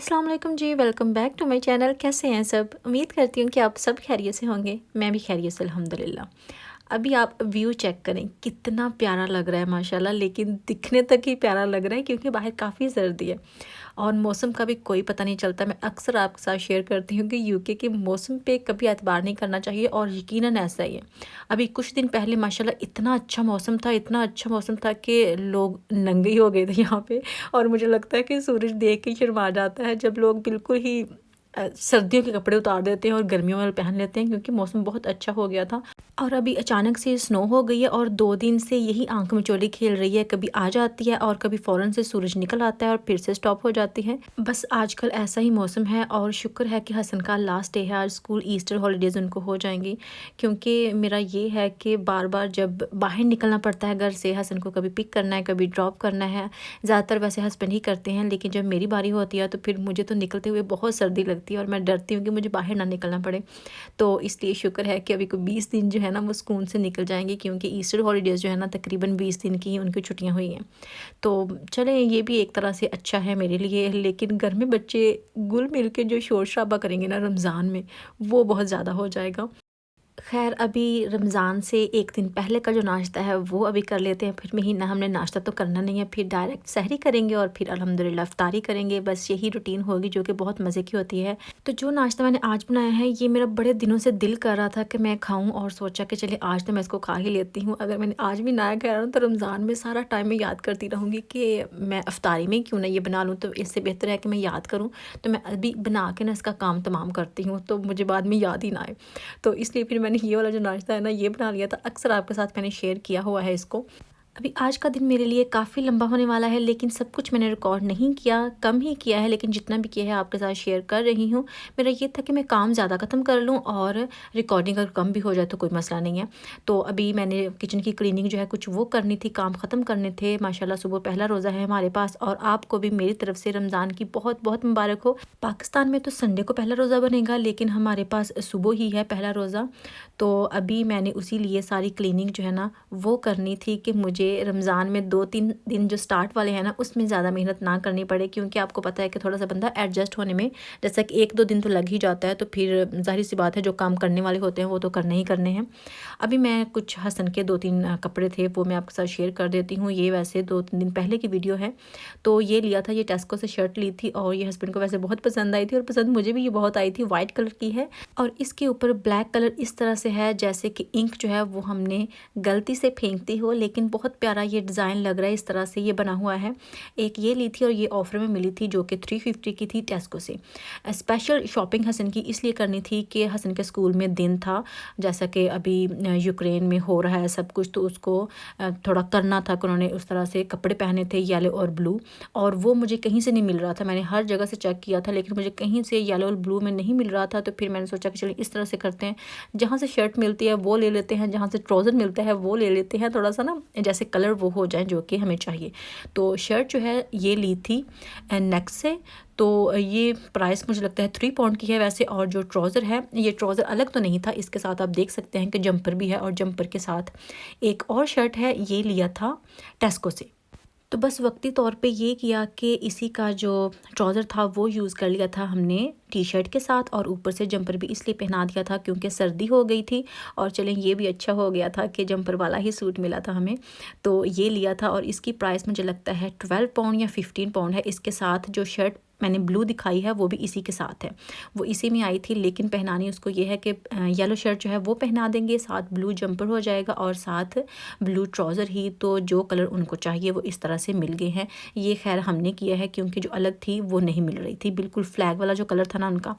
अस्सलाम वालेकुम जी, welcome back to my channel. कैसे हैं सब? उम्मीद करती हूँ कि आप सब खैरियत से होंगे। मैं भी खैरियत से अल्हम्दुलिल्लाह। अभी आप व्यू चेक करें, कितना प्यारा लग रहा है माशाल्लाह, लेकिन दिखने तक ही प्यारा लग रहा है क्योंकि बाहर काफ़ी सर्दी है और मौसम का भी कोई पता नहीं चलता। मैं अक्सर आपके साथ शेयर करती हूँ कि यूके के मौसम पे कभी एतबार नहीं करना चाहिए और यकीनन ऐसा ही है। अभी कुछ दिन पहले माशाल्लाह इतना अच्छा मौसम था, इतना अच्छा मौसम था कि लोग नंगे ही हो गए थे यहाँ पे। और मुझे लगता है कि सूरज देख के ही शर्मा जाता है जब लोग बिल्कुल ही सर्दियों के कपड़े उतार देते हैं और गर्मियों वाले पहन लेते हैं क्योंकि मौसम बहुत अच्छा हो गया था। और अभी अचानक से स्नो हो गई है और 2 दिन से यही आंख मिचौली खेल रही है, कभी आ जाती है और कभी फ़ौरन से सूरज निकल आता है और फिर से स्टॉप हो जाती है। बस आजकल ऐसा ही मौसम है और शुक्र है कि हसन का लास्ट डे है आज, स्कूल ईस्टर हॉलीडेज़ उनको हो जाएंगी। क्योंकि मेरा ये है कि बार बार जब बाहर निकलना पड़ता है घर से, हसन को कभी पिक करना है, कभी ड्रॉप करना है। ज़्यादातर वैसे हस्बैंड ही करते हैं, लेकिन जब मेरी बारी होती है तो फिर मुझे तो निकलते हुए बहुत सर्दी लगती है और मैं डरती हूँ कि मुझे बाहर ना निकलना पड़े। तो इसलिए शुक्र है कि अभी कोई 20 दिन जो है ना वो सुकून से निकल जाएंगे, क्योंकि ईस्टर हॉलीडेज़ जो है ना तकरीबन 20 दिन की उनकी छुट्टियां हुई हैं। तो चलें, ये भी एक तरह से अच्छा है मेरे लिए, लेकिन घर में बच्चे घुल मिल के जो शोर शराबा करेंगे ना रमज़ान में, वो बहुत ज़्यादा हो जाएगा। खैर, अभी रमज़ान से 1 दिन पहले का जो नाश्ता है वो अभी कर लेते हैं। फिर महीना हमने नाश्ता तो करना नहीं है, फिर डायरेक्ट सहरी करेंगे और फिर अल्हम्दुलिल्लाह इफ्तारी करेंगे। बस यही रूटीन होगी जो कि बहुत मज़े की होती है। तो जो नाश्ता मैंने आज बनाया है ये मेरा बड़े दिनों से दिल कर रहा था कि मैं खाऊं, और सोचा कि चलिए आज तो मैं इसको खा ही लेती हूँ। अगर मैंने आज भी ना खाया ना तो रमज़ान में सारा टाइम मैं याद करती रहूँगी कि मैं इफ्तारी में क्यों ना ये बना लूँ। तो इससे बेहतर है कि मैं याद करूँ। तो मैं अभी बना के ना इसका काम तमाम करती हूँ तो मुझे बाद में याद ही ना आए। तो इसलिए फिर मैंने ये वाला जो नाश्ता है ना ये बना लिया था। अक्सर आपके साथ मैंने शेयर किया हुआ है इसको। अभी आज का दिन मेरे लिए काफ़ी लंबा होने वाला है, लेकिन सब कुछ मैंने रिकॉर्ड नहीं किया, कम ही किया है, लेकिन जितना भी किया है आपके साथ शेयर कर रही हूँ। मेरा ये था कि मैं काम ज़्यादा ख़त्म कर लूँ और रिकॉर्डिंग अगर कम भी हो जाए तो कोई मसला नहीं है। तो अभी मैंने किचन की क्लीनिंग जो है कुछ वो करनी थी, काम ख़त्म करने थे। माशाल्लाह सुबह पहला रोज़ा है हमारे पास और आपको भी मेरी तरफ से रमज़ान की बहुत बहुत मुबारक हो। पाकिस्तान में तो संडे को पहला रोज़ा बनेगा, लेकिन हमारे पास सुबह ही है पहला रोज़ा। तो अभी मैंने उसी लिए सारी क्लीनिंग जो है ना वो करनी थी कि मुझे रमज़ान में 2-3 दिन जो स्टार्ट वाले हैं ना उसमें ज़्यादा मेहनत ना करनी पड़े, क्योंकि आपको पता है कि थोड़ा सा बंदा एडजस्ट होने में जैसा कि 1-2 दिन तो लग ही जाता है। तो फिर ज़ाहिर सी बात है जो काम करने वाले होते हैं वो तो करने ही करने हैं। अभी मैं कुछ हसन के 2-3 कपड़े थे वो मैं आपके साथ शेयर कर देती हूँ। ये वैसे 2-3 दिन पहले की वीडियो है। तो ये लिया था, ये टेस्को से शर्ट ली थी और ये हस्बैंड को वैसे बहुत पसंद आई थी और पसंद मुझे भी ये बहुत आई थी। वाइट कलर की है और इसके ऊपर ब्लैक कलर इस तरह से है जैसे कि इंक जो है वो हमने गलती से फेंकती हो, लेकिन बहुत प्यारा ये डिज़ाइन लग रहा है। इस तरह से ये बना हुआ है। एक ये ली थी और ये ऑफ़र में मिली थी जो कि 350 की थी टेस्को से। स्पेशल शॉपिंग हसन की इसलिए करनी थी कि हसन के स्कूल में दिन था, जैसा कि अभी यूक्रेन में हो रहा है सब कुछ, तो उसको थोड़ा करना था कि उन्होंने उस तरह से कपड़े पहने थे येलो और ब्लू, और वो मुझे कहीं से नहीं मिल रहा था। मैंने हर जगह से चेक किया था लेकिन मुझे कहीं से येलो और ब्लू में नहीं मिल रहा था। तो फिर मैंने सोचा कि चलिए इस तरह से करते हैं, जहाँ से शर्ट मिलती है वो ले लेते हैं, जहाँ से ट्राउज़र मिलता है वो ले लेते हैं, थोड़ा सा ना जैसे कलर वो हो जाए जो कि हमें चाहिए। तो शर्ट जो है ये ली थी नेक्स्ट से। तो ये प्राइस मुझे लगता है 3 पाउंड की है वैसे। और जो ट्राउज़र है, ये ट्राउज़र अलग तो नहीं था, इसके साथ आप देख सकते हैं कि जंपर भी है और जंपर के साथ एक और शर्ट है, ये लिया था टेस्को से। तो बस वक्ती तौर पे ये किया कि इसी का जो ट्राउज़र था वो यूज़ कर लिया था हमने टी शर्ट के साथ, और ऊपर से जंपर भी इसलिए पहना दिया था क्योंकि सर्दी हो गई थी। और चलें ये भी अच्छा हो गया था कि जंपर वाला ही सूट मिला था हमें। तो ये लिया था और इसकी प्राइस मुझे लगता है 12 पाउंड या 15 पाउंड है। इसके साथ जो शर्ट मैंने ब्लू दिखाई है वो भी इसी के साथ है, वो इसी में आई थी, लेकिन पहनानी उसको ये है कि येलो शर्ट जो है वो पहना देंगे, साथ ब्लू जंपर हो जाएगा और साथ ब्लू ट्राउज़र ही। तो जो कलर उनको चाहिए वो इस तरह से मिल गए हैं। ये खैर हमने किया है क्योंकि जो अलग थी वो नहीं मिल रही थी, बिल्कुल फ्लैग वाला जो कलर था ना उनका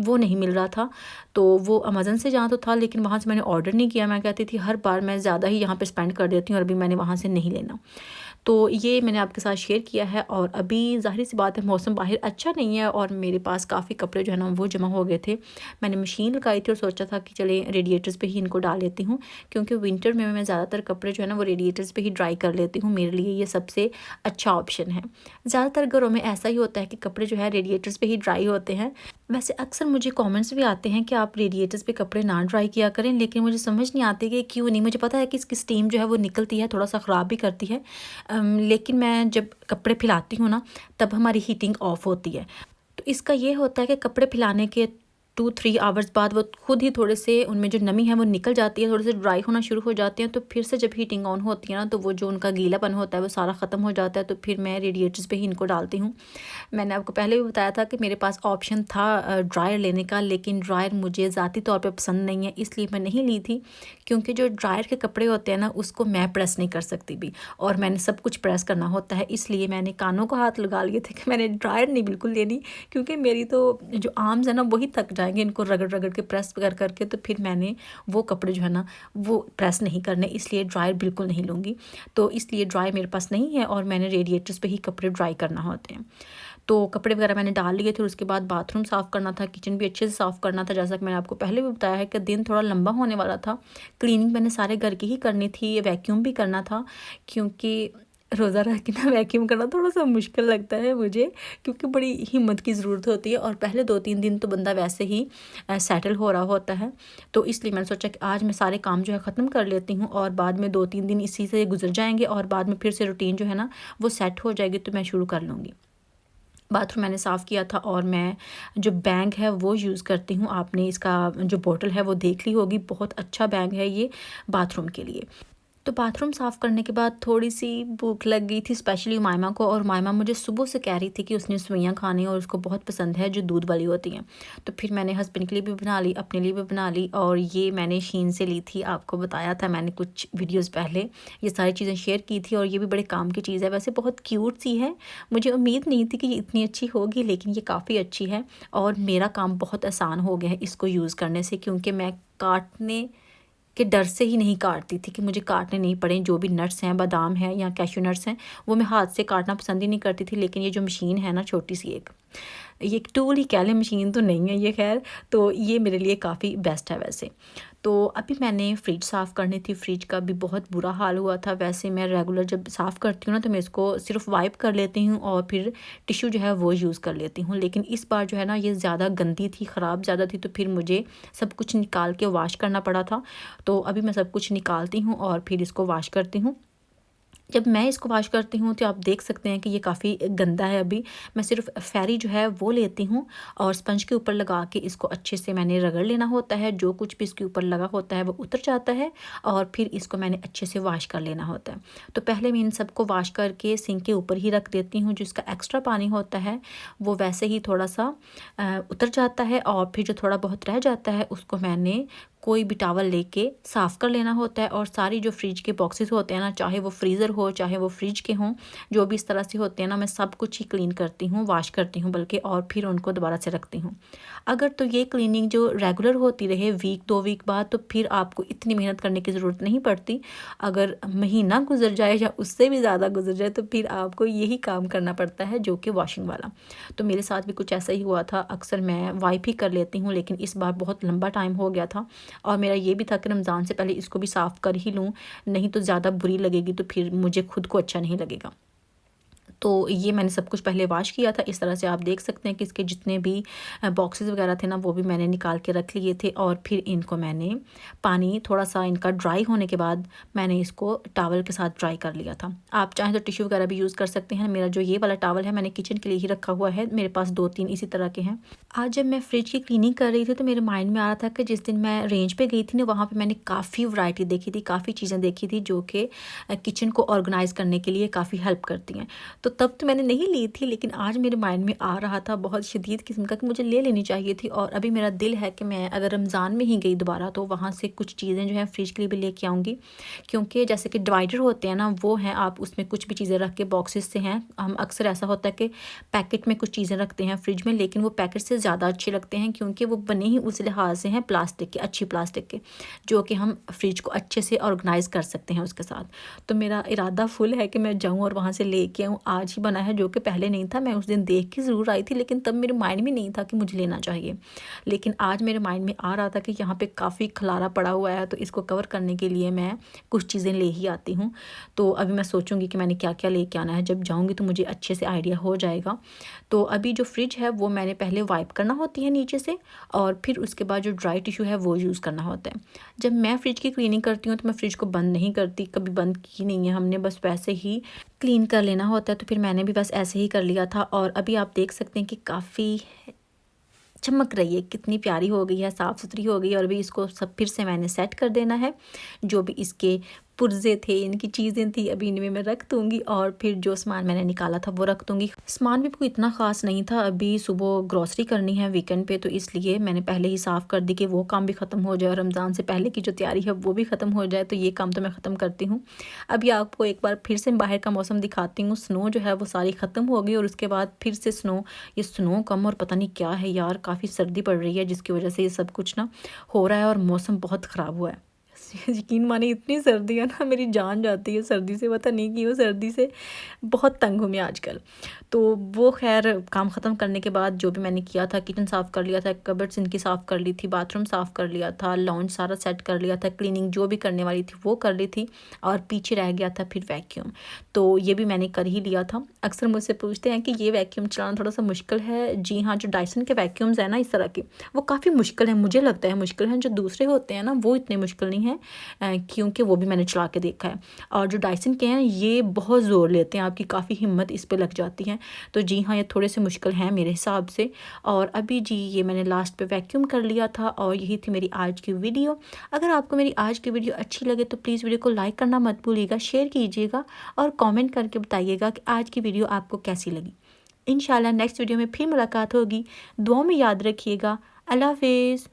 वो नहीं मिल रहा था। तो वो अमेज़न से जहाँ तो था, लेकिन वहाँ से मैंने ऑर्डर नहीं किया। मैं कहती थी हर बार मैं ज़्यादा ही यहाँ पर स्पेंड कर देती हूँ और अभी मैंने वहाँ से नहीं लेना। तो ये मैंने आपके साथ शेयर किया है। और अभी ज़ाहिर सी बात है मौसम बाहर अच्छा नहीं है और मेरे पास काफ़ी कपड़े जो है ना वो जमा हो गए थे। मैंने मशीन लगाई थी और सोचा था कि चले रेडिएटर्स पे ही इनको डाल लेती हूँ, क्योंकि विंटर में मैं ज़्यादातर कपड़े जो है ना वो रेडिएटर्स पे ही ड्राई कर लेती हूँ। मेरे लिए ये सबसे अच्छा ऑप्शन है। ज़्यादातर घरों में ऐसा ही होता है कि कपड़े जो है रेडिएटर्स पे ही ड्राई होते हैं। वैसे अक्सर मुझे कमेंट्स भी आते हैं कि आप रेडिएटर्स पे कपड़े ना ड्राई किया करें, लेकिन मुझे समझ नहीं आती कि क्यों नहीं। मुझे पता है कि इसकी स्टीम जो है वो निकलती है, थोड़ा सा ख़राब भी करती है, लेकिन मैं जब कपड़े फैलाती हूँ ना तब हमारी हीटिंग ऑफ होती है। तो इसका ये होता है कि कपड़े फैलाने के 2-3 आवर्स बाद वो खुद ही थोड़े से उनमें जो नमी है वो निकल जाती है, थोड़े से ड्राई होना शुरू हो जाते हैं। तो फिर से जब हीटिंग ऑन होती है ना, तो वो जो उनका गीलापन होता है वो सारा ख़त्म हो जाता है। तो फिर मैं रेडिएटर्स पे ही इनको डालती हूँ। मैंने आपको पहले भी बताया था कि मेरे पास ऑप्शन था ड्रायर लेने का, लेकिन ड्रायर मुझे ज़ाती तौर पे पसंद नहीं है, इसलिए मैं नहीं ली थी। क्योंकि जो ड्रायर के कपड़े होते हैं ना, उसको मैं प्रेस नहीं कर सकती भी, और मैंने सब कुछ प्रेस करना होता है, इसलिए मैंने कानों को हाथ लगा लिए थे कि मैंने ड्रायर नहीं बिल्कुल लेनी, क्योंकि मेरी तो जो आर्म्स है ना वही थक जाएंगे इनको रगड़ रगड़ के प्रेस कर करके। तो फिर मैंने वो कपड़े जो है ना वो प्रेस नहीं करने, इसलिए ड्रायर बिल्कुल नहीं लूँगी। तो इसलिए ड्रायर मेरे पास नहीं है, और मैंने रेडिएटर्स पे ही कपड़े ड्राई करना होते हैं। तो कपड़े वगैरह मैंने डाल लिए थे, उसके बाद बाथरूम साफ़ करना था, किचन भी अच्छे से साफ़ करना था। जैसा कि मैंने आपको पहले भी बताया है कि दिन थोड़ा लंबा होने वाला था। क्लीनिंग मैंने सारे घर की ही करनी थी, वैक्यूम भी करना था, क्योंकि रोज़ा रख के ना वैक्यूम करना थोड़ा सा मुश्किल लगता है मुझे, क्योंकि बड़ी हिम्मत की ज़रूरत होती है, और पहले 2-3 दिन तो बंदा वैसे ही सेटल हो रहा होता है। तो इसलिए मैंने सोचा कि आज मैं सारे काम जो है ख़त्म कर लेती हूँ, और बाद में 2-3 दिन इसी से गुजर जाएंगे, और बाद में फिर से रूटीन जो है ना वो सेट हो जाएगी, तो मैं शुरू कर लूँगी। बाथरूम मैंने साफ़ किया था, और मैं जो बैंग है वो यूज़ करती हूँ। आपने इसका जो बॉटल है वो देख ली होगी, बहुत अच्छा बैंग है ये बाथरूम के लिए। तो बाथरूम साफ़ करने के बाद थोड़ी सी भूख लग गई थी, स्पेशली मायमा को, और मायमा मुझे सुबह से कह रही थी कि उसने सेवइयाँ खानी, और उसको बहुत पसंद है जो दूध वाली होती हैं। तो फिर मैंने हस्बैंड के लिए भी बना ली, अपने लिए भी बना ली, और ये मैंने शीन से ली थी, आपको बताया था मैंने कुछ वीडियोज़ पहले ये सारी चीज़ें शेयर की थी। और ये भी बड़े काम की चीज़ है, वैसे बहुत क्यूट सी है, मुझे उम्मीद नहीं थी कि ये इतनी अच्छी होगी, लेकिन ये काफ़ी अच्छी है, और मेरा काम बहुत आसान हो गया है इसको यूज़ करने से, क्योंकि मैं काटने के डर से ही नहीं काटती थी कि मुझे काटने नहीं पड़े। जो भी नट्स हैं, बादाम हैं या कैश्यू नट्स हैं, वो मैं हाथ से काटना पसंद ही नहीं करती थी। लेकिन ये जो मशीन है ना, छोटी सी ये एक टूल ही कह लें, मशीन तो नहीं है ये, खैर, तो ये मेरे लिए काफ़ी बेस्ट है वैसे। तो अभी मैंने फ्रिज साफ़ करनी थी, फ्रिज का भी बहुत बुरा हाल हुआ था। वैसे मैं रेगुलर जब साफ़ करती हूँ ना, तो मैं इसको सिर्फ वाइप कर लेती हूँ, और फिर टिश्यू जो है वो यूज़ कर लेती हूँ। लेकिन इस बार जो है ना ये ज़्यादा गंदी थी, ख़राब ज़्यादा थी, तो फिर मुझे सब कुछ निकाल के वॉश करना पड़ा था। तो अभी मैं सब कुछ निकालती हूँ और फिर इसको वॉश करती हूँ। जब मैं इसको वॉश करती हूँ तो आप देख सकते हैं कि ये काफ़ी गंदा है। अभी मैं सिर्फ फेरी जो है वो लेती हूँ, और स्पंज के ऊपर लगा के इसको अच्छे से मैंने रगड़ लेना होता है। जो कुछ भी इसके ऊपर लगा होता है वो उतर जाता है, और फिर इसको मैंने अच्छे से वॉश कर लेना होता है। तो पहले मैं इन सबको वॉश करके सिंक के ऊपर ही रख देती हूँ। जो इसका एक्स्ट्रा पानी होता है वो वैसे ही थोड़ा सा उतर जाता है, और फिर जो थोड़ा बहुत रह जाता है उसको मैंने कोई भी टॉवल लेके साफ़ कर लेना होता है। और सारी जो फ्रिज के बॉक्सेस होते हैं ना, चाहे वो फ्रीज़र हो चाहे वो फ्रिज के हों, जो भी इस तरह से होते हैं ना, मैं सब कुछ ही क्लीन करती हूँ, वॉश करती हूँ बल्कि, और फिर उनको दोबारा से रखती हूँ। अगर तो ये क्लीनिंग जो रेगुलर होती रहे, वीक 2 वीक बाद, तो फिर आपको इतनी मेहनत करने की ज़रूरत नहीं पड़ती। अगर महीना गुजर जाए या उससे भी ज़्यादा गुजर जाए, तो फिर आपको यही काम करना पड़ता है, जो कि वॉशिंग वाला। तो मेरे साथ भी कुछ ऐसा ही हुआ था। अक्सर मैं वाइप ही कर लेती हूँ, लेकिन इस बार बहुत लंबा टाइम हो गया था, और मेरा ये भी था कि रमज़ान से पहले इसको भी साफ़ कर ही लूँ, नहीं तो ज़्यादा बुरी लगेगी, तो फिर मुझे खुद को अच्छा नहीं लगेगा। तो ये मैंने सब कुछ पहले वॉश किया था। इस तरह से आप देख सकते हैं कि इसके जितने भी बॉक्सेस वगैरह थे ना, वो भी मैंने निकाल के रख लिए थे, और फिर इनको मैंने पानी थोड़ा सा इनका ड्राई होने के बाद मैंने इसको टॉवल के साथ ड्राई कर लिया था। आप चाहें तो टिश्यू वगैरह भी यूज़ कर सकते हैं। मेरा जो ये वाला टॉवल है मैंने किचन के लिए ही रखा हुआ है, मेरे पास 2-3 इसी तरह के हैं। आज जब मैं फ्रिज की क्लीनिंग कर रही थी, तो मेरे माइंड में आ रहा था कि जिस दिन मैं रेंज पे गई थी ना, वहाँ पे मैंने काफ़ी वैरायटी देखी थी, काफ़ी चीज़ें देखी थी, जो कि किचन को ऑर्गेनाइज़ करने के लिए काफ़ी हेल्प करती हैं। तो तब तो मैंने नहीं ली थी, लेकिन आज मेरे माइंड में आ रहा था बहुत शदीद किस्म का कि मुझे ले लेनी चाहिए थी। और अभी मेरा दिल है कि मैं अगर रमज़ान में ही गई दोबारा, तो वहाँ से कुछ चीज़ें जो हैं फ्रिज के लिए भी लेके आऊँगी, क्योंकि जैसे कि डिवाइडर होते हैं ना, वो हैं, आप उसमें कुछ भी चीज़ें रख के बॉक्सेस से हैं। हम अक्सर ऐसा होता है कि पैकेट में कुछ चीज़ें रखते हैं फ्रिज में, लेकिन वो पैकेट से ज़्यादा अच्छे लगते हैं, क्योंकि वो बने ही उस लिहाज से हैं प्लास्टिक के, अच्छी प्लास्टिक के, जो कि हम फ्रिज को अच्छे से ऑर्गेनाइज़ कर सकते हैं उसके साथ। तो मेरा इरादा फुल है कि मैं जाऊँ और वहाँ से लेके आऊँ। आज ही बना है, जो कि पहले नहीं था। मैं उस दिन देख के ज़रूर आई थी, लेकिन तब मेरे माइंड में नहीं था कि मुझे लेना चाहिए। लेकिन आज मेरे माइंड में आ रहा था कि यहाँ पे काफ़ी खलारा पड़ा हुआ है, तो इसको कवर करने के लिए मैं कुछ चीज़ें ले ही आती हूँ। तो अभी मैं सोचूंगी कि मैंने क्या क्या लेके आना है। जब जाऊँगी तो मुझे अच्छे से आइडिया हो जाएगा। तो अभी जो फ्रिज है वो मैंने पहले वाइप करना होती है नीचे से, और फिर उसके बाद जो ड्राई टिश्यू है वो यूज़ करना होता है। जब मैं फ्रिज की क्लीनिंग करती हूँ तो मैं फ्रिज को बंद नहीं करती, कभी बंद की नहीं है हमने, बस वैसे ही क्लीन कर लेना होता है। तो फिर मैंने भी बस ऐसे ही कर लिया था। और अभी आप देख सकते हैं कि काफ़ी चमक रही है, कितनी प्यारी हो गई है, साफ़ सुथरी हो गई है। और अभी इसको सब फिर से मैंने सेट कर देना है। जो भी इसके पुर्ज़े थे, इनकी चीज़ें थी, अभी इनमें मैं रख दूँगी और फिर जो सामान मैंने निकाला था वो रख दूँगी। सामान भी कोई इतना ख़ास नहीं था, अभी सुबह ग्रॉसरी करनी है वीकेंड पे, तो इसलिए मैंने पहले ही साफ़ कर दी कि वो काम भी ख़त्म हो जाए और रमज़ान से पहले की जो तैयारी है वो भी ख़त्म हो जाए। तो ये काम तो मैं ख़त्म करती हूँ। अभी आपको एक बार फिर से बाहर का मौसम दिखाती हूँ। स्नो जो है वो सारी ख़त्म हो गई और उसके बाद फिर से स्नो, ये स्नो कम और पता नहीं क्या है यार, काफ़ी सर्दी पड़ रही है जिसकी वजह से ये सब कुछ ना हो रहा है और मौसम बहुत ख़राब हुआ है। यकीन माने इतनी सर्दी है ना, मेरी जान जाती है सर्दी से, पता नहीं क्यों सर्दी से बहुत तंग हूँ मैं आजकल। तो वो खैर काम ख़त्म करने के बाद जो भी मैंने किया था, किचन साफ़ कर लिया था, कबर्ड्स इनकी साफ़ कर ली थी, बाथरूम साफ़ कर लिया था, लॉन्च सारा सेट कर लिया था, क्लीनिंग जो भी करने वाली थी वो कर ली थी और पीछे रह गया था फिर वैक्यूम। तो ये भी मैंने कर ही लिया था। अक्सर मुझसे पूछते हैं कि ये वैक्यूम चलाना थोड़ा सा मुश्किल है। जी हाँ, जो डायसन के वैक्यूम्स हैं ना इस तरह के, वो काफ़ी मुश्किल है, मुझे लगता है मुश्किल है। जो दूसरे होते हैं ना वो इतने मुश्किल नहीं है, क्योंकि वो भी मैंने चला के देखा है। और जो डायसन के हैं ये बहुत ज़ोर लेते हैं, आपकी काफ़ी हिम्मत इस पे लग जाती है। तो जी हाँ, ये थोड़े से मुश्किल हैं मेरे हिसाब से। और अभी जी ये मैंने लास्ट पे वैक्यूम कर लिया था और यही थी मेरी आज की वीडियो। अगर आपको मेरी आज की वीडियो अच्छी लगे तो प्लीज़ वीडियो को लाइक करना मत भूलिएगा, शेयर कीजिएगा और कमेंट करके बताइएगा कि आज की वीडियो आपको कैसी लगी। इंशाल्लाह नेक्स्ट वीडियो में फिर मुलाकात होगी। दुआ में याद रखिएगा। अल्लाह हाफ़िज़।